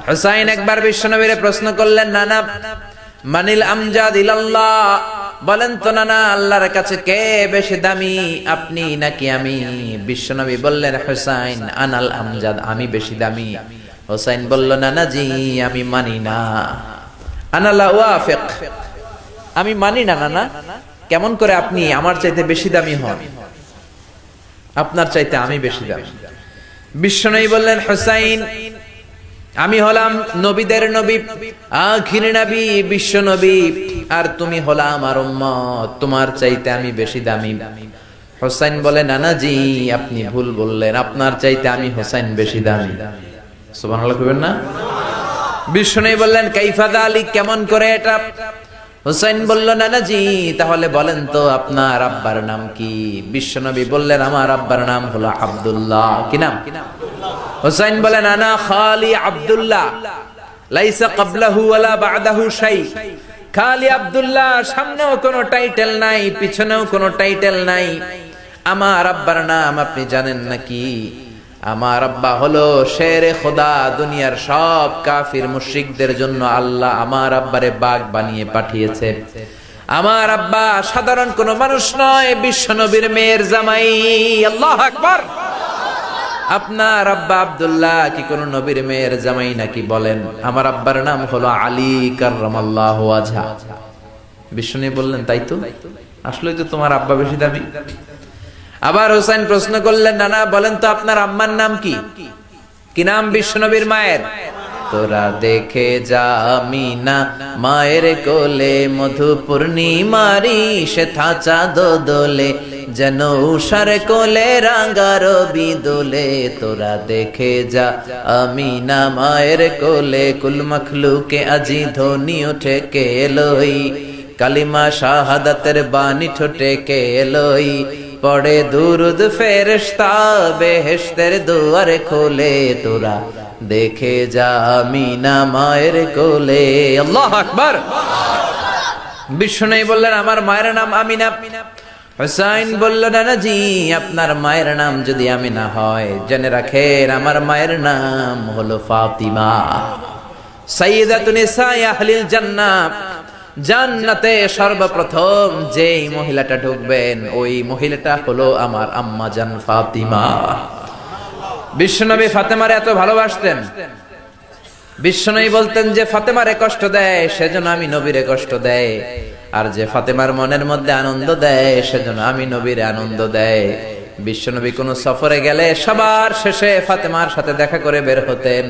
হুসাইন একবার বিশ্বনবীরে প্রশ্ন করলেন, নানা মানিল আমজাদ ইলাল্লাহ, বলেন তো নানা আল্লাহর কাছে কে বেশি দামি, আপনি নাকি আমি? বিশ্বনবী বললেন, হুসাইন আনাল আমজাদ, আমি বেশি দামি। হুসাইন বলল, নানা জি আমি মানি না, আনা লা ওয়াফিক, আমি মানি না নানা। কেমন করে আপনি আমার চাইতে বেশি দামি হন? আপনার চাইতে আমি বেশি দামি। বিশ্বনবী বললেন, হুসাইন আমি হলাম নবীদের নবী, আখির নবী, বিশ্ব নবী, আর তুমি হলা আমার উম্মত, তোমার চাইতে আমি বেশি দামি। হুসাইন বলে, নানা জি আপনি ভুল বললেন, আপনার চাইতে আমি হুসাইন বেশি দামি। সুবহানাল্লাহ কইবেন না? বিশ্বনবী বললেন, কাইফা যালিক, কেমন করে এটা? হুসাইন বলল, নানা জি তাহলে বলেন তো আপনার আব্বার নাম কি? বিশ্বনবী বললেন, আমার আব্বার নাম হলো আব্দুল্লাহ। কি নাম? হুসাইন বলেন, আনা খালি আব্দুল্লাহ, লাইসা ক্বাবলাহু ওয়ালা বা'দাহু শাই। খালি আব্দুল্লাহ, সামনেও কোনো টাইটেল নাই, পিছনেও কোনো টাইটেল নাই। আমার আব্বার নাম আপনি জানেন নাকি? আমার আব্বা হলো শেরে খোদা, দুনিয়ার সব কাফির মুশরিকদের জন্য আল্লাহ আমার আব্বারে বাগ বানিয়ে পাঠিয়েছে। আমার আব্বা সাধারণ কোনো মানুষ নয়, বিশ্বনবীর মেয়ের জামাই। আল্লাহু আকবার। আপনার আব্বা আব্দুল্লাহ কি কোন নবীর মেয়ের জামাই নাকি? বলেন, আমার আব্বার নাম হলো আলী কাররামাল্লাহু ওয়াজহা। বিশ্বনবী বললেন, তাই তো, আসলেই তো তোমার আব্বা বেশি দামি। আবার হুসাইন প্রশ্ন করলেন, নানা বলেন তো আপনার আম্মার নাম কি? কি নাম বিশ্বনবীর মায়ের? তোরা দেখে যা আমিনা মায়ের কোলে, মধু পূর্ণিমারি সে থাচা দোলে, যেন উষার কোলে রাঙা রবি দোলে। তোরা দেখে যা আমিনা মায়ের কোলে, কুল মখলুকে আজি ধ্বনি ওঠে কে এলোই, কালিমা শাহাদাতের বাণী ঠোঁটে কে এলোই, পড়ে দুরুদ ফেরেশতা বেহেশতের দুয়ার খোলে। তোরা দেখে যা আমিনা মায়ের কোলে। আল্লাহু আকবার। বিশ্বনবী বললেন, আমার মায়ের নাম আমিনা। হুসাইন বলল, নানা জি আপনার মায়ের নাম যদি আমিনা হয়, জেনে রাখেন আমার মায়ের নাম হলো ফাতিমা, সাইয়্যিদাতুন নিসাই আহলিল জান্নাহ। জান্নাতে সর্বপ্রথম যেই মহিলাটা ঢুকবেন, ওই মহিলাটা হলো আমার আম্মা জান ফাতিমা। বিশ্বনবী ফাতেমারে এত ভালোবাসতেন, বিশ্বনবী বলতেন যে ফাতেমারে কষ্ট দেয় সেজন্য আমি নবীরে কষ্ট দেয়, আর যে ফাতেমার মনের মধ্যে আনন্দ দেয় সেজন্য আমি নবীরে আনন্দ দেয়। বিশ্বনবী কোন সফরে গেলে সবার শেষে ফাতেমার সাথে দেখা করে বের হতেন।